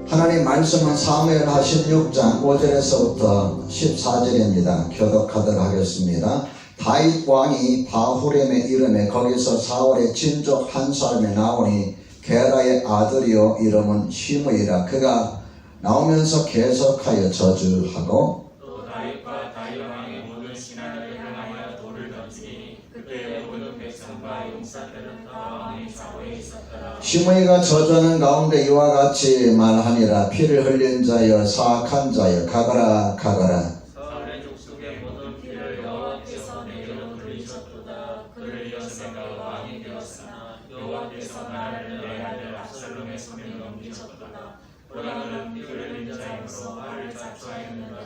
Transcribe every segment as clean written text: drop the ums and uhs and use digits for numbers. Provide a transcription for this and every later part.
하나님 말씀은 사무엘하 16장 5절에서부터 14절입니다. 교독하도록 하겠습니다. 다윗 왕이 바후렘에 이르매 거기서 사울의 친족 한 사람이 나오니 게라의 아들이요 이름은 시므이라. 그가 나오면서 계속하여 저주하고 또 다윗과 다윗 왕의 모든 신하를 향하여 돌을 던지니 그때 모든 백성과 용사들은 다 왕의 좌우에 있었더라. 시므이가 저주하는 가운데 이와 같이 말하니라. 피를 흘린 자여 사악한 자여 가거라 가거라. 사울의 족속의 모든 피를 여호와께서 내게로 돌리셨도다. 그를 위하여 내가 왕이 되었으나 여호와께서 나를 내 아들 압살롬의 손에 넘기셨도다. 보라 그는 피 흘린 자임으로 나를 자초하였느니라.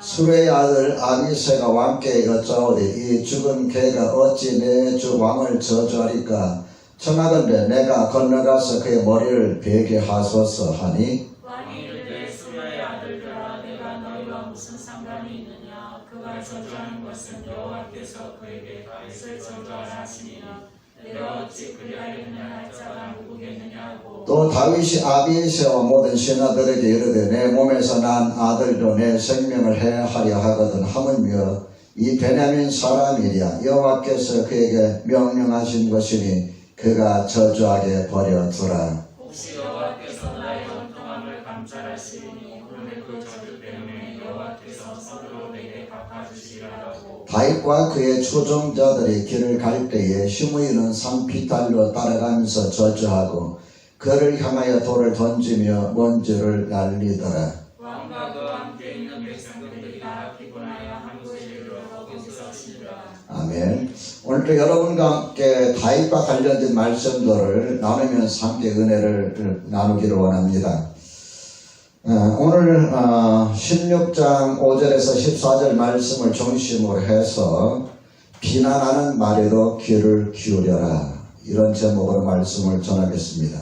수레의 아들 아미새가 왕께 여짜오되 이 죽은 개가 어찌 내 주 왕을 저주하리까? 청하건대 내가 건너가서 그의 머리를 베게 하소서 하니 왕이 이르되 수레의 아들들아 내가 너희와 무슨 상관이 있느냐? 그가 저주하는 것은 여호와께서 그에게 다윗을 저주하라 하시니라. 내가 어찌 그리하였느냐 할 자가 누구겠느냐고. 또 다윗이 아비새와 모든 신하들에게 이르되 내 몸에서 난 아들도 내 생명을 해하려 하거든 하물며 이 베냐민 사람이랴. 여호와께서 그에게 명령하신 것이니 그가 저주하게 버려두라. 혹시 여호와께서 나의 원통함을 감찰하시리니 그런데 그 저주 때문에 여호와께서 서로 내게 갚아주시리라고. 다윗과 그의 추종자들이 길을 갈 때에 시므이는 산비탈로 따라가면서 저주하고 그를 향하여 돌을 던지며 먼지를 날리더라. 왕과 그와 함께 있는 백성들이 다 피곤하여 한 곳에 이르러 거기서 쉬더라. 아멘. 오늘도 여러분과 함께 다윗과 관련된 말씀들을 나누면서 함께 은혜를 나누기를 원합니다. 오늘 16장 5절에서 14절 말씀을 중심으로 해서 비난하는 말에도 귀를 기울여라, 이런 제목으로 말씀을 전하겠습니다.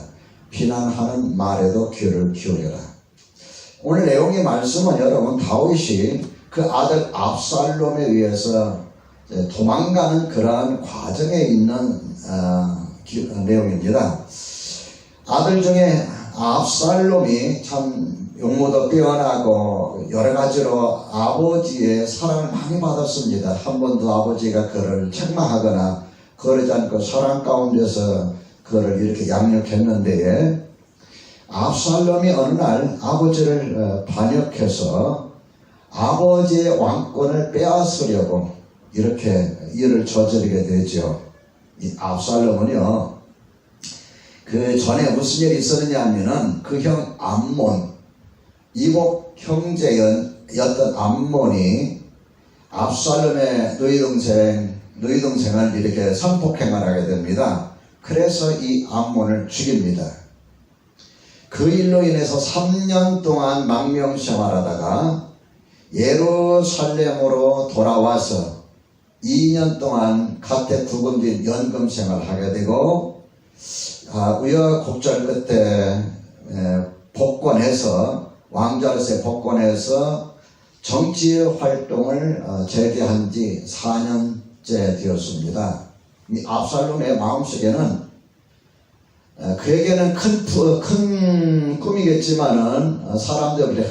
비난하는 말에도 귀를 기울여라. 오늘 내용의 말씀은 여러분 다윗이 그 아들 압살롬에 의해서 도망가는 그러한 과정에 있는 내용입니다. 아들 중에 압살롬이 참 용모도 뛰어나고 여러 가지로 아버지의 사랑을 많이 받았습니다. 한 번도 아버지가 그를 책망하거나 그러지 않고 사랑 가운데서 그를 이렇게 양육했는데, 압살롬이 어느 날 아버지를 반역해서 아버지의 왕권을 빼앗으려고 이렇게 일을 저지르게 되죠. 이 압살롬은요, 그 전에 무슨 일이 있었느냐 하면은 그 형 암몬, 이복 형제였던 암몬이 압살롬의 누이 동생을 이렇게 성폭행을 하게 됩니다. 그래서 이 암몬을 죽입니다. 그 일로 인해서 3년 동안 망명생활하다가 예루살렘으로 돌아와서 2년 동안 가택부금 및 연금 생활을 하게 되고, 우여곡절 끝에 복권해서, 왕자로서의 복권해서 정치 활동을 재개한 지 4년째 되었습니다. 이 압살롬의 마음속에는 그에게는 큰 꿈이겠지만은 사람들의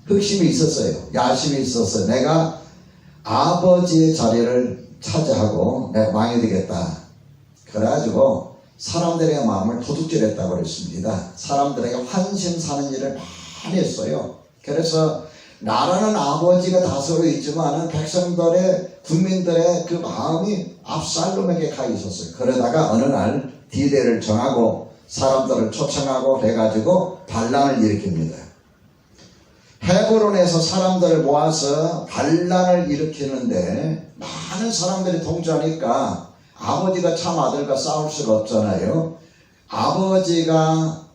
흑심이 있었어요. 야심이 있었어요. 내가 아버지의 자리를 차지하고 내가 왕이 되겠다. 그래가지고 사람들의 마음을 도둑질했다고 그랬습니다. 사람들에게 환심 사는 일을 많이 했어요. 그래서 나라는 아버지가 다스리고 있지만 백성들의, 국민들의 그 마음이 압살롬에게 가 있었어요. 그러다가 어느 날 디데이를 정하고 사람들을 초청하고 해가지고 반란을 일으킵니다. 헤브론에서 사람들을 모아서 반란을 일으키는데 많은 사람들이 동조하니까 아버지가 참 아들과 싸울 수가 없잖아요. 아버지가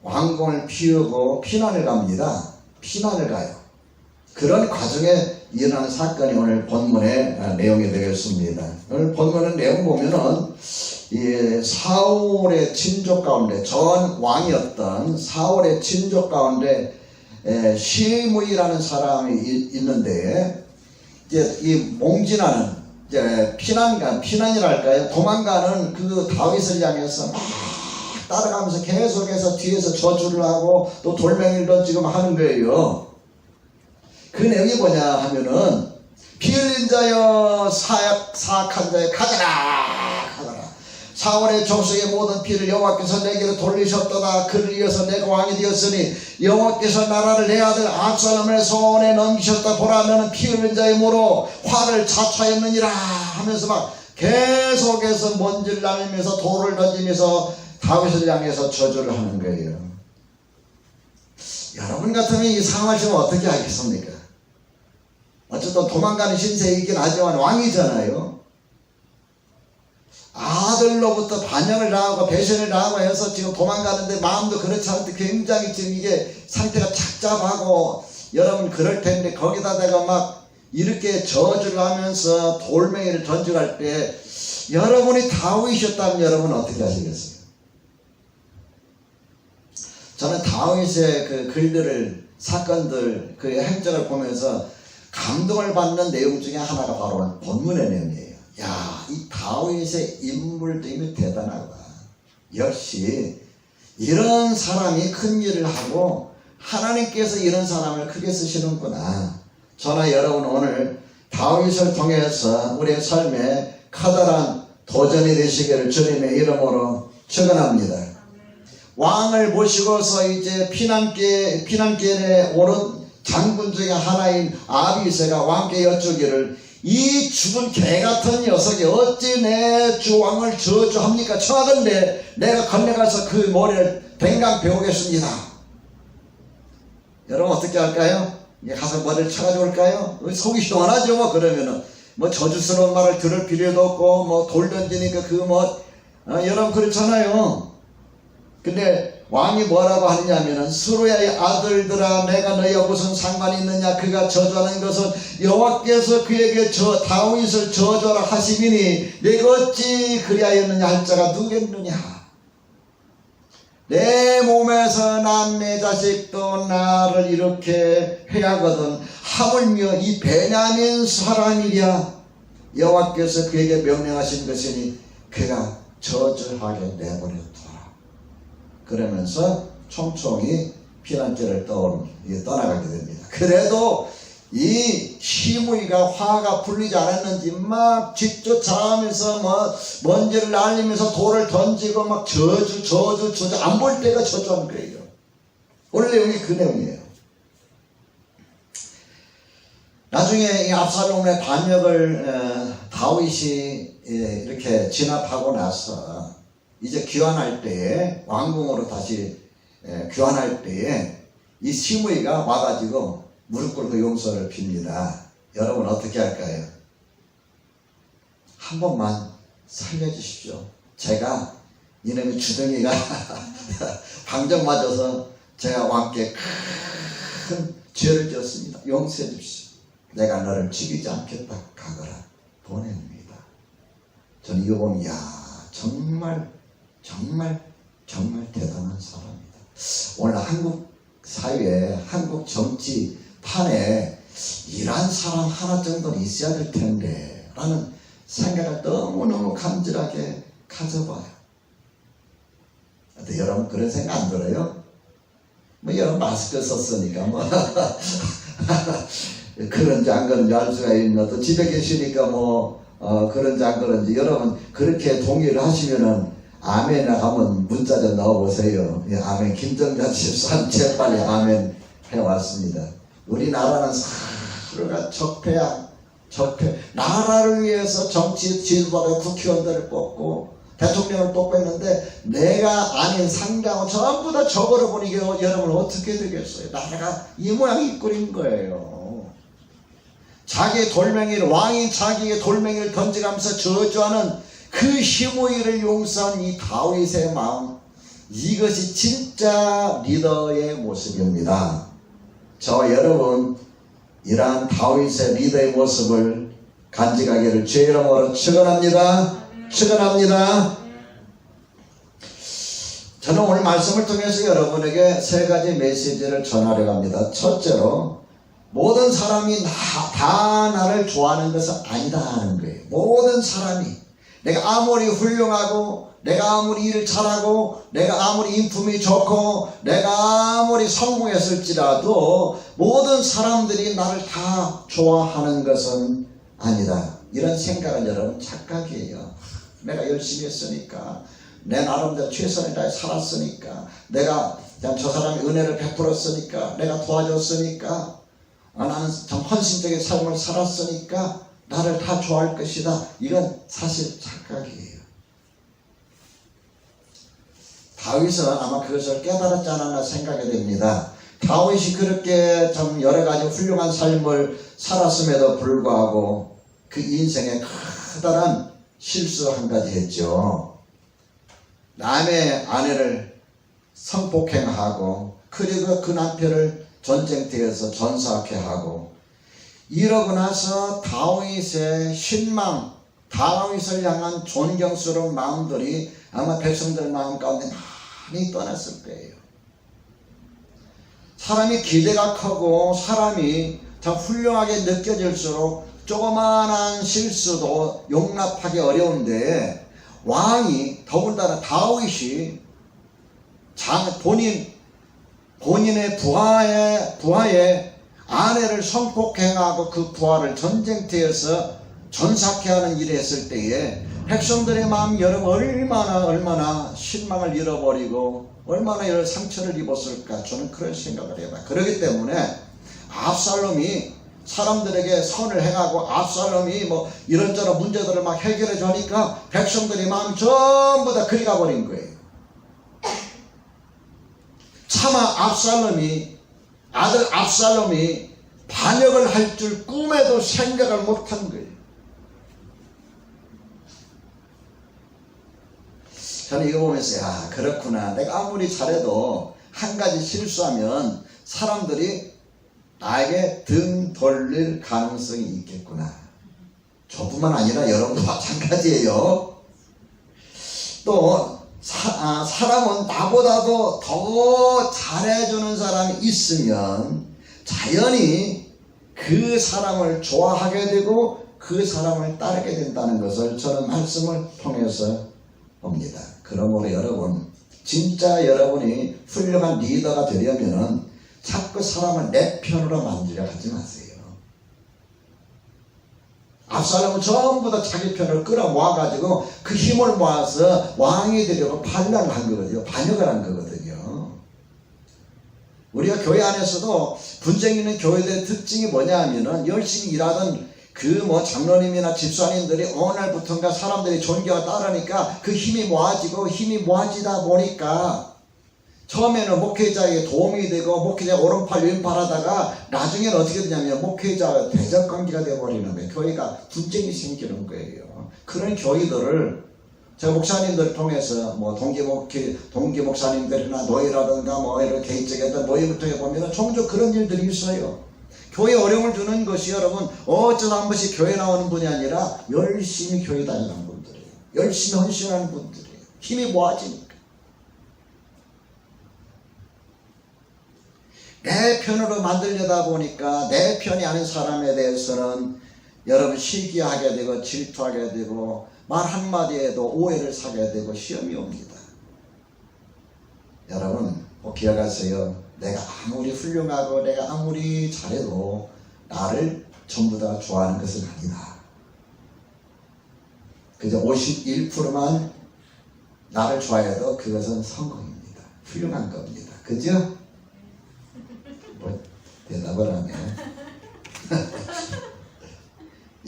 왕궁을 피우고 피난을 갑니다. 피난을 가요. 그런 과정에 일어난 사건이 오늘 본문의 내용이 되겠습니다. 오늘 본문의 내용 보면은 이 사울의 친족 가운데, 전 왕이었던 사울의 친족 가운데 시므이라는 사람이 있는데, 이제 이 몽진하는 이제 피난이랄까요? 도망가는 그 다윗을 향해서 막 따라가면서 계속해서 뒤에서 저주를 하고 또 돌멩이를 던지고 막 하는 거예요. 그 내용이 뭐냐 하면은 피 흘린 자여 사악한 자여 가거라. 사울의 족속의 모든 피를 여호와께서 내게로 돌리셨도다. 그를 이어서 내가 왕이 되었으니 여호와께서 나라를 내 아들 압살롬의 손에 넘기셨다. 보라 너는 피 흘린 자의 모로 화를 자초하였느니라 하면서 막 계속해서 먼지를 날리면서 돌을 던지면서 다윗을 향해서 저주를 하는 거예요. 여러분 같으면 이 상황을 어떻게 하겠습니까? 어쨌든 도망가는 신세이긴 하지만 왕이잖아요. 아들로부터 반역을 당하고 배신을 당하고 해서 지금 도망가는데 마음도 그렇지 않은데 굉장히 지금 이게 상태가 착잡하고 여러분 그럴 텐데 거기다 내가 막 이렇게 저주를 하면서 돌멩이를 던져갈 때 여러분이 다윗이었다면 여러분 어떻게 하시겠어요? 저는 다윗의 그 글들을 사건들 그 행적을 보면서 감동을 받는 내용 중에 하나가 바로 본문의 내용이에요. 야, 이 다윗의 인물됨이 대단하다. 역시 이런 사람이 큰 일을 하고 하나님께서 이런 사람을 크게 쓰시는구나. 저나 여러분 오늘 다윗을 통해서 우리의 삶에 커다란 도전이 되시기를 주님의 이름으로 축원합니다. 왕을 모시고서 이제 피난길에 오른 장군 중에 하나인 아비새가 왕께 여쭈기를 이 죽은 개같은 녀석이 어찌 내 주왕을 저주합니까? 청하던데 내가 건너가서 그 머리를 댕강 베우겠습니다. 여러분 어떻게 할까요? 가서 머리를 쳐가지고 올까요? 속이 시원하죠. 뭐 그러면은 뭐 저주스러운 말을 들을 필요도 없고 뭐 돌 던지니까 여러분 그렇잖아요. 근데 왕이 뭐라고 하느냐면은 수르야의 아들들아 내가 너희와 무슨 상관이 있느냐. 그가 저주하는 것은 여호와께서 그에게 다윗을 저주하라 하시미니 내가 어찌 그리하였느냐 할 자가 누구겠느냐. 내 몸에서 난 내 자식도 나를 이렇게 해하거든 하물며 이 베냐민 사람이랴. 여호와께서 그에게 명령하신 것이니 그가 저주하게 내버려둬라. 그러면서 총총히 피난길을 떠나가게 됩니다. 그래도 이 시므이가 화가 풀리지 않았는지 막 뒷쫓아가면서 뭐 먼지를 날리면서 돌을 던지고 막 저주 안 볼 때가 저주하는 거예요. 오늘 내용이 그 내용이에요. 나중에 이 압살롬의 반역을 다윗이 이렇게 진압하고 나서 이제 귀환할 때에 왕궁으로 다시 귀환할 때에 이 시므이가 와가지고 무릎 꿇고 용서를 빕니다. 여러분 어떻게 할까요? 한 번만 살려주십시오. 제가 이놈의 주둥이가 방정 맞아서 제가 왕께 큰 죄를 지었습니다. 용서해 주십시오. 내가 너를 죽이지 않겠다. 가거라. 보냅니다. 저는 이거 보면 정말 대단한 사람입니다. 오늘 한국 사회에 한국 정치판에 이런 사람 하나 정도는 있어야 될 텐데 라는 생각을 너무너무 간절하게 가져봐요. 근데 여러분 그런 생각 안 들어요? 뭐 여러분 마스크 썼으니까 뭐 그런지 안 그런지 알 수가 있나. 또 집에 계시니까 그런지 안 그런지 여러분 그렇게 동의를 하시면은 아멘 하면 문자 좀 넣어보세요. 예, 아멘. 김정자 집사님 재빨리 아멘 해왔습니다. 우리나라는 사르가 적폐야. 나라를 위해서 정치 지도자를 국회의원들을 뽑고 대통령을 뽑았는데 내가 아닌 상장은 전부 다 저거를 보니 여러분 어떻게 되겠어요? 나라가 이 모양이 꼴인 거예요. 자기의 돌멩이를 왕이 자기의 돌멩이를 던져가면서 저주하는 그 시므이를 용서한 이 다윗의 마음, 이것이 진짜 리더의 모습입니다. 저와 여러분 이러한 다윗의 리더의 모습을 간직하기를 주의 이름으로 축원합니다. 저는 오늘 말씀을 통해서 여러분에게 세 가지 메시지를 전하려고 합니다. 첫째로 모든 사람이 다 나를 좋아하는 것은 아니다 하는 거예요. 모든 사람이 내가 아무리 훌륭하고 내가 아무리 일을 잘하고 내가 아무리 인품이 좋고 내가 아무리 성공했을지라도 모든 사람들이 나를 다 좋아하는 것은 아니다. 이런 생각은 여러분 착각이에요. 내가 열심히 했으니까 내 나름대로 최선을 다해 살았으니까 내가 저 사람이 은혜를 베풀었으니까 내가 도와줬으니까 나는 참 헌신적인 삶을 살았으니까 나를 다 좋아할 것이다. 이건 사실 착각이에요. 다윗은 아마 그것을 깨달았지 않았나 생각이 됩니다. 다윗이 그렇게 참 여러 가지 훌륭한 삶을 살았음에도 불구하고 그 인생에 커다란 실수 한 가지 했죠. 남의 아내를 성폭행하고 그리고 그 남편을 전쟁터에서 전사하게 하고 이러고 나서 다윗의 신망, 다윗을 향한 존경스러운 마음들이 아마 백성들 마음 가운데 많이 떠났을 거예요. 사람이 기대가 크고 사람이 더 훌륭하게 느껴질수록 조그마한 실수도 용납하기 어려운데 왕이 더군다나 다윗이 본인의 부하의 아내를 성폭행하고 그 부하를 전쟁터에서 전사케 하는 일을 했을 때에 백성들의 마음 여러분 얼마나 실망을 잃어버리고 얼마나 여러 상처를 입었을까 저는 그런 생각을 해봐요. 그렇기 때문에 압살롬이 사람들에게 선을 행하고 압살롬이 뭐 이런저런 문제들을 막 해결해 주니까 백성들의 마음이 전부 다 그리 가버린 거예요. 차마 아들 압살롬이 반역을 할 줄 꿈에도 생각을 못한 거예요. 저는 이거 보면서 야 그렇구나. 내가 아무리 잘해도 한 가지 실수하면 사람들이 나에게 등 돌릴 가능성이 있겠구나. 저뿐만 아니라 여러분도 마찬가지예요. 또 사람은 나보다도 더 잘해주는 사람이 있으면 자연히 그 사람을 좋아하게 되고 그 사람을 따르게 된다는 것을 저는 말씀을 통해서 봅니다. 그러므로 여러분 진짜 여러분이 훌륭한 리더가 되려면 자꾸 사람을 내 편으로 만들려 하지 마세요. 압살롬은 전부 다 자기 편을 끌어모아가지고 그 힘을 모아서 왕이 되려고 반란을 한 거거든요. 반역을 한 거거든요. 우리가 교회 안에서도 분쟁 있는 교회들의 특징이 뭐냐 하면은 열심히 일하던 그 장로님이나 집사님들이 어느 날부터인가 사람들이 존경을 따르니까 그 힘이 모아지다 보니까 처음에는 목회자에게 도움이 되고 목회자 오른팔 왼팔 하다가 나중에는 어떻게 되냐면 목회자가 대적관계가 되어버리는 거예요. 교회가 분쟁이 생기는 거예요. 그런 교회들을 제가 목사님들 통해서 동기 목사님들이나 노예라든가 이런 개인적인 어떤 모임을 통해 보면 종종 그런 일들이 있어요. 교회에 어려움을 주는 것이 여러분 어쩌다 한 번씩 교회 나오는 분이 아니라 열심히 교회 다니는 분들이에요. 열심히 헌신하는 분들이에요. 힘이 모아지니까. 내 편으로 만들려다 보니까 내 편이 아닌 사람에 대해서는 여러분 시기하게 되고 질투하게 되고 말 한마디에도 오해를 사게 되고 시험이 옵니다. 여러분 꼭 기억하세요. 내가 아무리 훌륭하고 내가 아무리 잘해도 나를 전부 다 좋아하는 것은 아니다. 그저 51%만 나를 좋아해도 그것은 성공입니다. 훌륭한 겁니다. 그죠? 대답을 하네.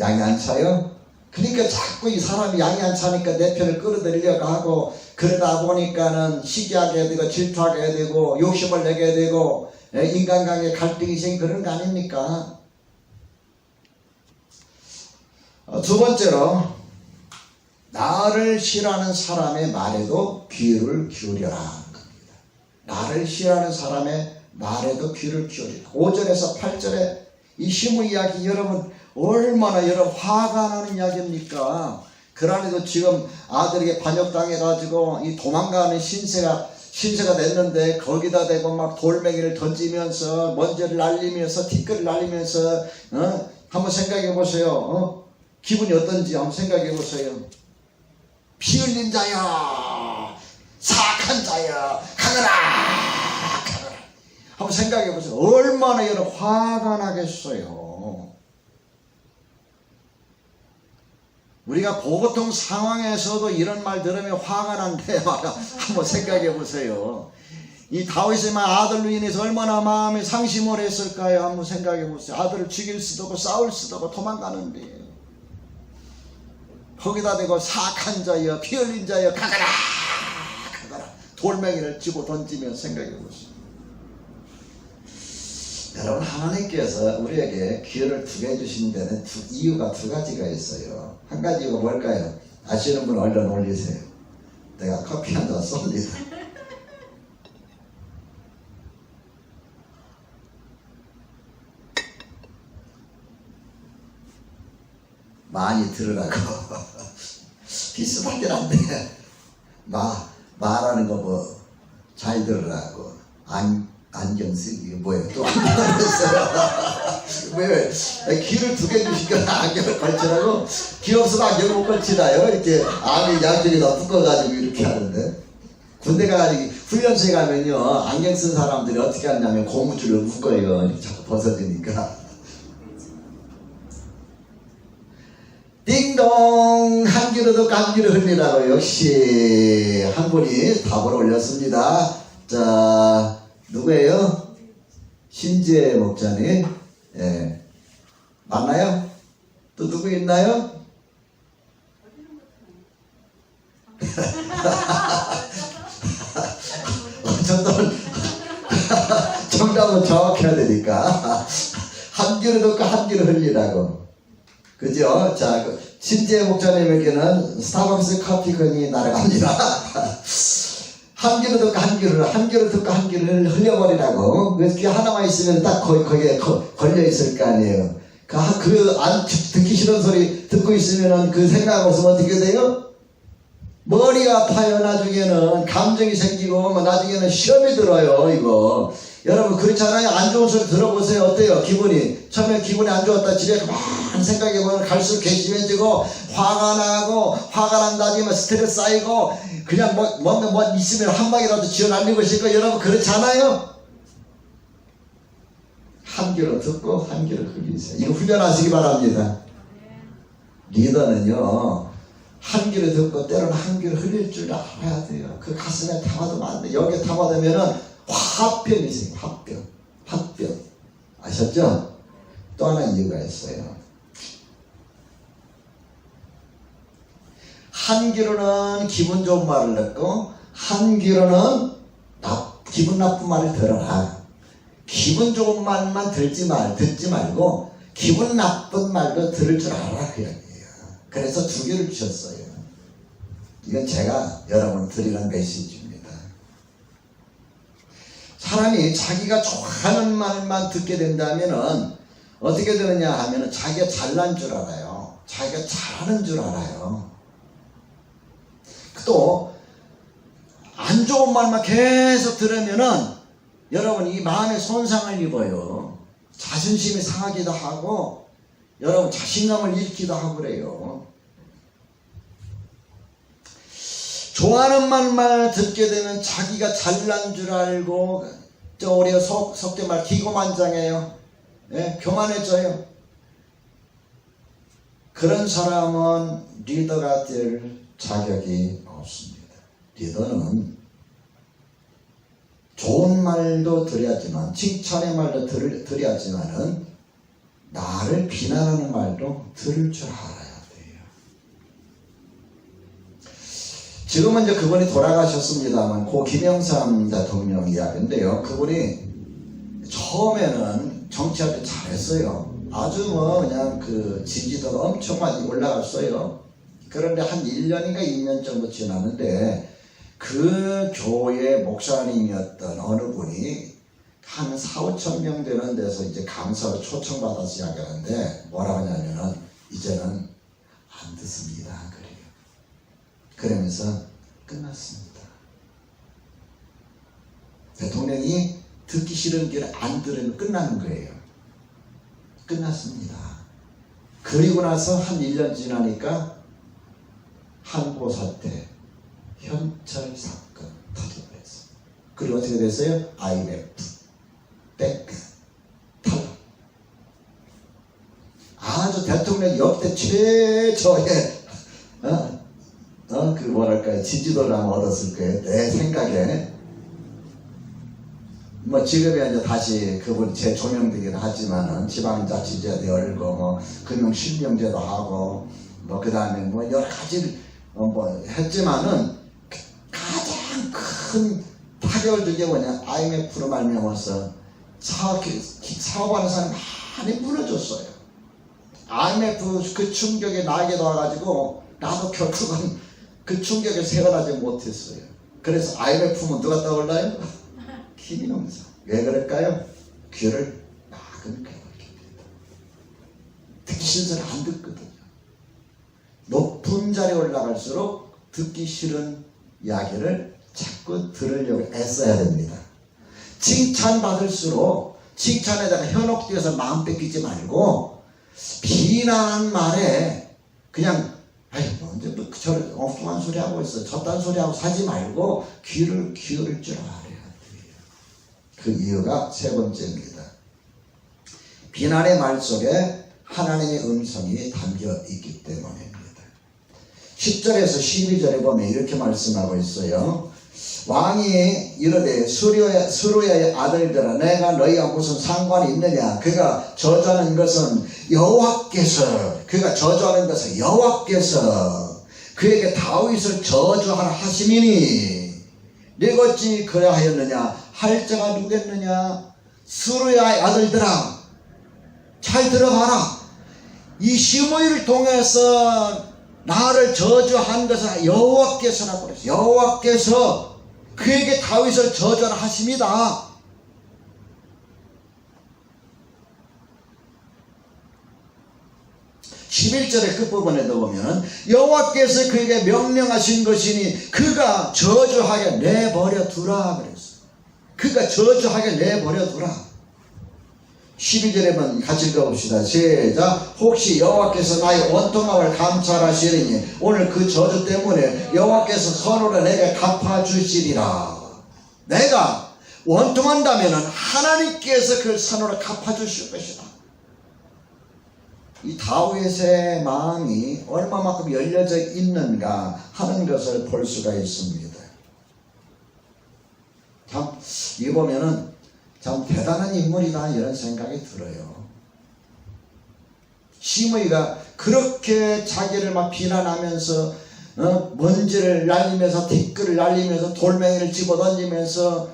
양이 안 차요? 그러니까 자꾸 이 사람이 양이 안 차니까 내 편을 끌어들이려고 하고 그러다 보니까는 시기하게 되고 질투하게 되고 욕심을 내게 되고 인간관계 갈등이 생기고 그런 거 아닙니까? 두 번째로 나를 싫어하는 사람의 말에도 귀를 기울여라 겁니다. 나를 싫어하는 사람의 말에도 귀를 기울이라. 5절에서 8절에 이 시므 이야기 여러분 얼마나 여러분 화가 나는 이야기입니까? 그 안에도 지금 아들에게 반역당해가지고 이 도망가는 신세가 됐는데 거기다 대고 막 돌멩이를 던지면서 먼지를 날리면서 티끌을 날리면서 한번 생각해 보세요. 기분이 어떤지 한번 생각해 보세요. 피 흘린 자여, 사악한 자여, 가거라, 가거라. 한번 생각해 보세요. 얼마나 여러분 화가 나겠어요. 우리가 보통 상황에서도 이런 말 들으면 화가 난대. 한번 생각해 보세요. 이 다윗의 아들로 인해서 얼마나 마음에 상심을 했을까요? 한번 생각해 보세요. 아들을 죽일 수도 없고 싸울 수도 없고 도망가는데 거기다 대고 사악한 자여, 피 흘린 자여, 가거라, 가거라. 돌멩이를 쥐고 던지며 생각해 보세요. 여러분, 하나님께서 우리에게 기회를 두게 해주신 데는 이유가 두 가지가 있어요. 한 가지가 뭘까요? 아시는 분 얼른 올리세요. 내가 커피 한 잔 쏩니다. 많이 들으라고. 비슷하긴 한데 말하는 거 뭐 잘 들으라고. 안경 쓰기 뭐예요? 또 안경을 했어요. 왜? 귀를 두 개 주시니까 안경을 걸치라고. 귀 없으면 안경을 못 걸치나요? 이렇게 안이 양쪽에다 묶어가지고 이렇게 하는데, 군대 가가지고 훈련소에 가면요, 안경 쓴 사람들이 어떻게 하냐면 고무줄을 묶어요. 자꾸 벗어지니까. 띵동, 한 귀로도 한 귀로 흘리라고. 역시 한 분이 답을 올렸습니다. 자, 누구예요? 신지혜 목자님. 예. 맞나요? 또 누구 있나요? 정답은 정확해야 되니까. 한 귀로 듣고 한 귀로 흘리라고. 그죠? 자, 신지혜 목자님에게는 스타벅스 커피건이 날아갑니다. 한 귀로 듣고 한 귀로 듣고 한 귀를 흘려버리라고. 그래서 귀 하나만 있으면 딱 거기에 걸려있을 거 아니에요. 안 듣기 싫은 소리 듣고 있으면 그 생각 없으면 어떻게 돼요? 머리 아파요. 나중에는 감정이 생기고, 나중에는 시험이 들어요, 이거. 여러분, 그렇잖아요. 안 좋은 소리 들어보세요. 어때요? 기분이. 처음에 기분이 안 좋았다. 집에 그만 생각해보면 갈수록 괘씸해지고, 화가 나고, 화가 난다지만 스트레스 쌓이고, 그냥 뭐 있으면 한 방이라도 쥐어 날리고 싶고, 여러분, 그렇잖아요? 한 귀로 듣고, 한 귀로 흘리세요. 이거 훈련하시기 바랍니다. 리더는요, 한 귀로 듣고 때로는 한 귀로 흘릴 줄 알아야 돼요. 그 가슴에 담아두면 안 돼. 여기에 담아두면은 화병이 생겨요. 화병. 아셨죠? 또 하나 이유가 있어요. 한 귀로는 기분 좋은 말을 듣고, 한 귀로는 기분 나쁜 말을 들어라. 기분 좋은 말만 듣지 말고 기분 나쁜 말도 들을 줄 알아, 그 얘기예요. 그래서 두 개를 주셨어요. 이건 제가 여러분 드리는 메시지입니다. 사람이 자기가 좋아하는 말만 듣게 된다면은 어떻게 되느냐 하면은 자기가 잘난 줄 알아요. 자기가 잘하는 줄 알아요. 또 안 좋은 말만 계속 들으면은 여러분 이 마음에 손상을 입어요. 자존심이 상하기도 하고, 여러분 자신감을 잃기도 하고 그래요. 좋아하는 말만 듣게 되면 자기가 잘난 줄 알고, 우리가 속된 말 기고만장해요. 예? 교만해져요. 그런 사람은 리더가 될 자격이 없습니다. 리더는 좋은 말도 드려야지만, 칭찬의 말도 드려야지만은 나를 비난하는 말도 들을 줄 알아야 돼요. 지금은 이제 그분이 돌아가셨습니다만, 고 김영삼 대통령 이야기인데요. 그분이 처음에는 정치할 때 잘했어요. 아주 그냥 그 지지도가 엄청 많이 올라갔어요. 그런데 한 1년인가 2년 정도 지났는데, 그 교회 목사님이었던 어느 분이 한 4,5천 명 되는 데서 이제 강사로 초청받아서 이야기하는데 뭐라고 하냐면은 이제는 안 듣습니다. 그래요. 그러면서 끝났습니다. 대통령이 듣기 싫은 길을 안 들으면 끝나는 거예요. 끝났습니다. 그리고 나서 한 1년 지나니까 항고사 때 현찰 사건 터져버렸어요. 그리고 어떻게 됐어요? IMF 백 탈락. 아주 대통령 역대 최저의 그 뭐랄까요, 지지도를 아마 얻었을 거예요. 내 생각에. 뭐 지금에 이제 다시 그분 재조명되긴 하지만은 지방자치제도 열고 뭐 금융실명제도 하고 뭐 그 다음에 뭐 여러 가지를 뭐 했지만은 가장 큰 타격을 준 게 뭐냐, IMF로 말미암아서 사업하는 사람이 많이 무너졌어요. IMF 그 충격에 나에게도 와가지고 나도 결국은 그 충격에 새어나지 못했어요. 그래서 IMF면 누가 떠올라요? 김인홍사. 왜 그럴까요? 귀를 나그니까 듣기 싫은 소리 안 듣거든요. 높은 자리에 올라갈수록 듣기 싫은 이야기를 자꾸 들으려고 애써야 됩니다. 칭찬받을수록 칭찬에다가 현혹되어서 마음 뺏기지 말고 비난한 말에 그냥 언제 저 엉뚱한 소리 하고 있어, 저딴 소리 하고 사지 말고 귀를 기울일 줄 알아야 돼요. 그 이유가 세 번째입니다. 비난의 말 속에 하나님의 음성이 담겨 있기 때문입니다. 10절에서 12절에 보면 이렇게 말씀하고 있어요. 왕이 이르되 수르야의 아들들아, 내가 너희와 무슨 상관이 있느냐? 그가 저주하는 것은 여호와께서 그에게 다윗을 저주하라 하심이니 네가 어찌 그래 하였느냐? 할 자가 누구겠느냐? 수르야의 아들들아, 잘 들어봐라. 이 시므이를 통해서 나를 저주한 것은 여호와께서라고 그랬어요. 여호와께서 그에게 다윗을 저주하라 하심이다. (11절의) 끝부분에도 보면 여호와께서 그에게 명령하신 것이니 그가 저주하게 내버려 두라 그랬어요. 그가 저주하게 내버려 두라. 12절에만 같이 읽어봅시다. 시작. 혹시 여호와께서 나의 원통함을 감찰하시리니 오늘 그 저주 때문에 여호와께서 선으로 내게 갚아주시리라. 내가 원통한다면 하나님께서 그 선으로 갚아주실 것이다. 이 다윗의 마음이 얼마만큼 열려져 있는가 하는 것을 볼 수가 있습니다. 참, 이 보면은 참 대단한 인물이다 이런 생각이 들어요. 시므이가 그렇게 자기를 막 비난하면서 먼지를 날리면서 티끌을 날리면서 돌멩이를 집어던지면서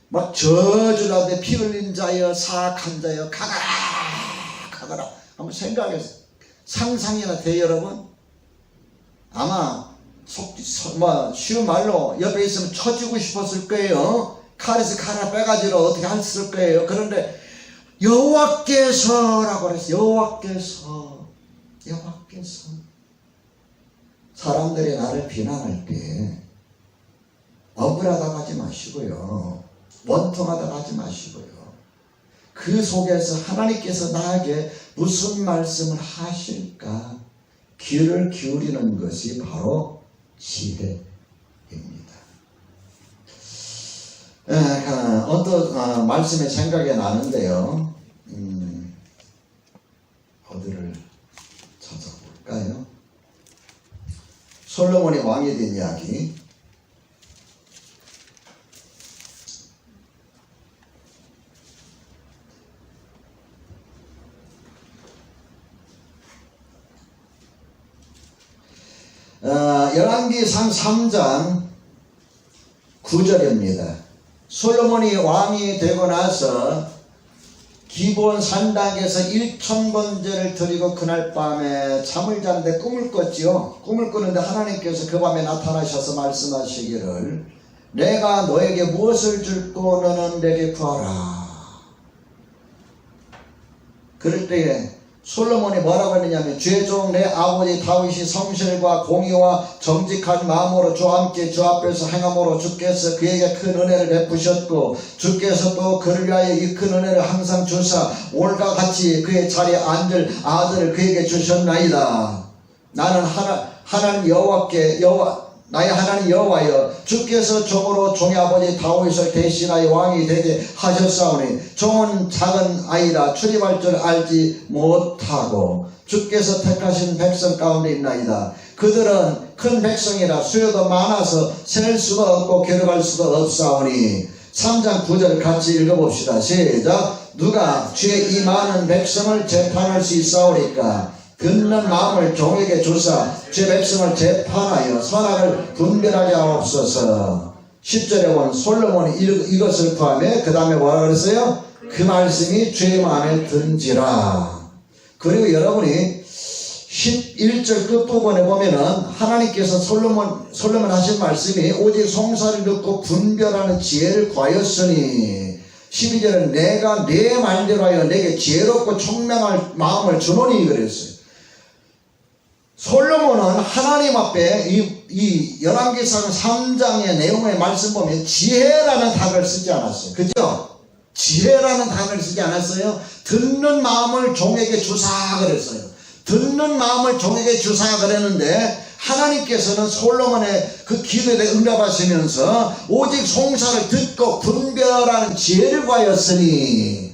막 저주를 하되 피 흘린 자여 사악한 자여 가거라 한번 생각해서 상상이나 돼요 여러분? 아마 쉬운 말로 옆에 있으면 쳐주고 싶었을 거예요. 칼에서 칼 하나 빼가지고 어떻게 했을 거예요. 그런데 여호와께서라고 그랬어요. 여호와께서 사람들이 나를 비난할 때 억울하다고 하지 마시고요, 원통하다고 하지 마시고요, 그 속에서 하나님께서 나에게 무슨 말씀을 하실까 귀를 기울이는 것이 바로 지혜입니다. 어떤 말씀이 생각이 나는데요. 어디를 찾아볼까요? 솔로몬이 왕이 된 이야기. 열왕기상 3장 9절입니다. 솔로몬이 왕이 되고 나서 기브온 산당에서 1000번제를 드리고 그날 밤에 잠을 자는데 꿈을 꿨지요. 꿈을 꾸는데 하나님께서 그 밤에 나타나셔서 말씀하시기를 내가 너에게 무엇을 줄고 너는 내게 구하라. 그럴 때에 솔로몬이 뭐라고 했느냐면 죄종 내 아버지 다윗이 성실과 공의와 정직한 마음으로 주와 함께 주 앞에서 행함으로 주께서 그에게 큰 은혜를 베푸셨고 주께서 또 그를 위하여 이 큰 은혜를 항상 주사 오늘과 같이 그의 자리에 앉을 아들을 그에게 주셨나이다. 나는 하나님 나의 하나님 여호와여 주께서 종으로 종의 아버지 다윗을 대신하여 왕이 되게 하셨사오니 종은 작은 아이라 출입할 줄 알지 못하고 주께서 택하신 백성 가운데 있나이다. 그들은 큰 백성이라 수요도 많아서 셀 수도 없고 겨뤄갈 수도 없사오니 3장 9절 같이 읽어봅시다. 시작. 누가 주의 이 많은 백성을 재판할 수 있사오리까? 듣는 마음을 종에게 주사 주의 백성을 재판하여 선악을 분별하게 하옵소서. 10절에 보면 솔로몬이 이것을 구하며 그 다음에 뭐라 그랬어요? 그 말씀이 주의 마음에 든지라. 그리고 여러분이 11절 끝부분에 보면은 하나님께서 솔로몬 하신 말씀이 오직 송사를 듣고 분별하는 지혜를 구하였으니 12절은 내가 내 말대로 하여 내게 지혜롭고 총명할 마음을 주노니 그랬어요. 솔로몬은 하나님 앞에 이 열왕기상 3장의 내용의 말씀 보면 지혜라는 단어를 쓰지 않았어요. 그죠? 지혜라는 단어를 쓰지 않았어요. 듣는 마음을 종에게 주사 그랬어요. 듣는 마음을 종에게 주사 그랬는데 하나님께서는 솔로몬의 그 기도에 응답하시면서 오직 송사를 듣고 분별하는 지혜를 구하였으니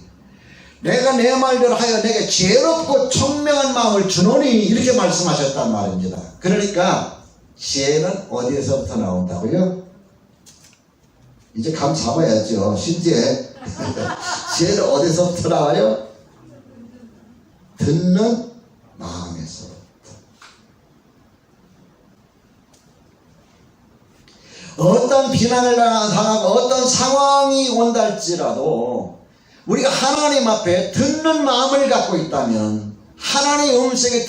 내가 내 말대로 하여 내게 지혜롭고 총명한 마음을 주노니 이렇게 말씀하셨단 말입니다. 그러니까 지혜는 어디에서부터 나온다고요? 이제 감 잡아야죠. 신지혜. 지혜는 어디서부터 나와요? 듣는 마음에서부터. 어떤 비난을 당하고 어떤 상황이 온다 할지라도 우리가 하나님 앞에 듣는 마음을 갖고 있다면 하나님의 음성에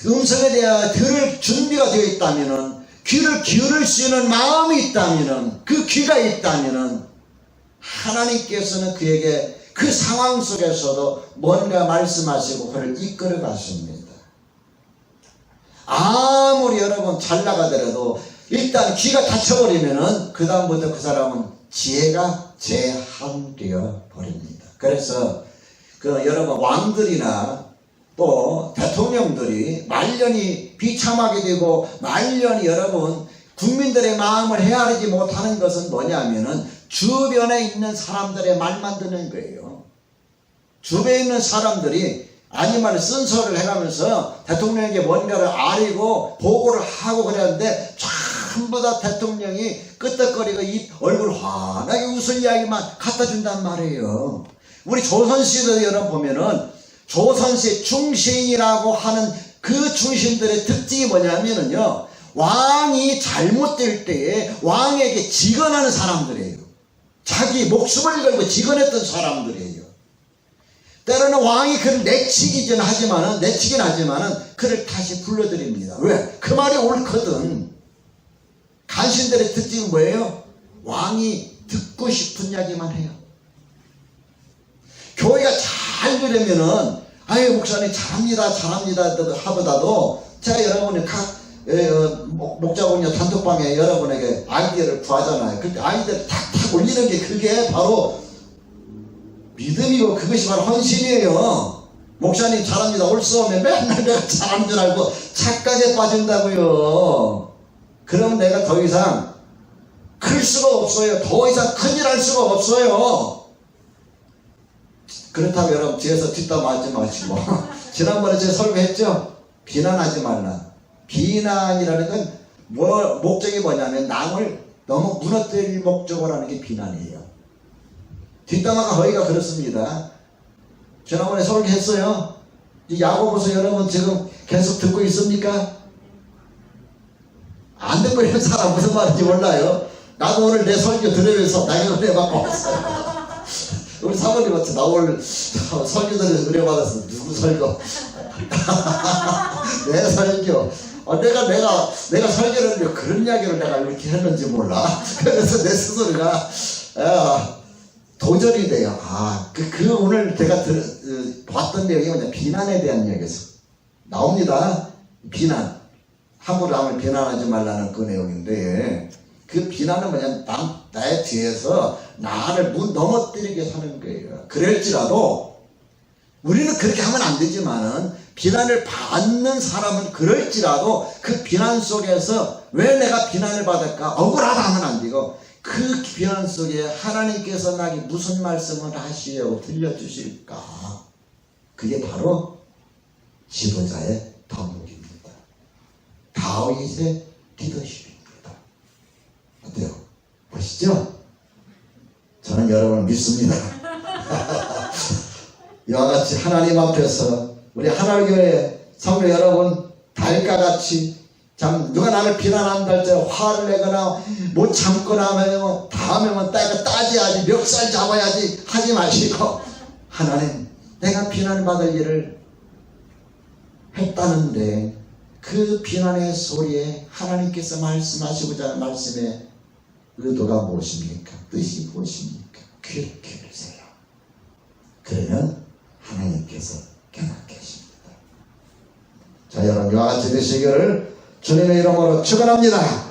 음성에 대하여 들을 준비가 되어 있다면 귀를 기울일 수 있는 마음이 있다면 그 귀가 있다면 하나님께서는 그에게 그 상황 속에서도 뭔가 말씀하시고 그를 이끌어 가십니다. 아무리 여러분 잘 나가더라도 일단 귀가 닫혀버리면은 그 다음부터 그 사람은 지혜가 제한되어 버립니다. 그래서 여러분 왕들이나 또 대통령들이 말년이 비참하게 되고 말년이 여러분 국민들의 마음을 헤아리지 못하는 것은 뭐냐면은 주변에 있는 사람들의 말만 듣는 거예요. 주변에 있는 사람들이 아니면 쓴소리를 해가면서 대통령에게 뭔가를 아리고 보고를 하고 그랬는데 전부 다 대통령이 끄떡거리고 얼굴 환하게 웃을 이야기만 갖다 준단 말이에요. 우리 조선시대 여러분 보면은 조선시대 충신이라고 하는 그 충신들의 특징이 뭐냐면은요, 왕이 잘못될 때에 왕에게 직언하는 사람들이에요. 자기 목숨을 걸고 직언했던 사람들이에요. 때로는 왕이 그를 내치긴 하지만은 그를 다시 불러드립니다. 왜? 그 말이 옳거든. 간신들의 특징은 뭐예요? 왕이 듣고 싶은 이야기만 해요. 교회가 잘 되려면은 아유 목사님 잘합니다 하보다도 제가 여러분이 각 목자분야 단톡방에 여러분에게 아이디어를 구하잖아요. 그때 아이디어를 탁탁 올리는 게 그게 바로 믿음이고 그것이 바로 헌신이에요. 목사님 잘합니다 올 수 오면 맨날 내가 잘하는 줄 알고 착각에 빠진다고요. 그러면 내가 더 이상 클 수가 없어요. 더 이상 큰일 할 수가 없어요. 그렇다고 여러분 뒤에서 뒷담화하지 마시고 지난번에 제가 설교했죠? 비난하지 말라. 비난이라는 건 목적이 뭐냐면 남을 너무 무너뜨릴 목적으로 하는 게 비난이에요. 뒷담화가 거의가 그렇습니다. 지난번에 설교했어요. 야고보서 여러분 지금 계속 듣고 있습니까? 안 듣고 있는 사람 무슨 말인지 몰라요. 나도 오늘 내 설교 들으면서 나의 은혜 받고 왔어요. 우리 사모님한테 나 오늘 설교 들으면서 은혜 받았어. 누구 설교? 내 설교. 내가 설교를 했는데 그런 이야기를 내가 이렇게 했는지 몰라. 그래서 내 스스로가 도전이 돼요. 그 오늘 제가 봤던 내용이 뭐냐, 비난에 대한 이야기에서 나옵니다. 비난. 함부로 남을 비난하지 말라는 그 내용인데, 그 비난은 뭐냐, 나의 뒤에서 나를 넘어뜨리게 하는 거예요. 그럴지라도 우리는 그렇게 하면 안 되지만은 비난을 받는 사람은 그럴지라도 그 비난 속에서 왜 내가 비난을 받을까? 억울하다 하면 안 되고 그 비난 속에 하나님께서 나에게 무슨 말씀을 하시려고 들려주실까? 그게 바로 지도자의 덕목입니다. 다윗의 리더십입니다. 어때요? 보시죠? 저는 여러분을 믿습니다. 이와 같이 하나님 앞에서 우리 하나님교회 성도 여러분 다윗과 같이 참 누가 나를 비난한다 할 때 화를 내거나 못 참거나 하면 다음에는 내가 따져야지 멱살 잡아야지 하지 마시고 하나님 내가 비난받을 일을 했다는데 그 비난의 소리에 하나님께서 말씀하시고자 하는 말씀의 의도가 무엇입니까? 뜻이 무엇입니까? 귀를 기울이세요. 그러면 하나님께서 깨닫게 하십니다. 자, 여러분 이와 같이 되시기를 주님의 이름으로 축원합니다.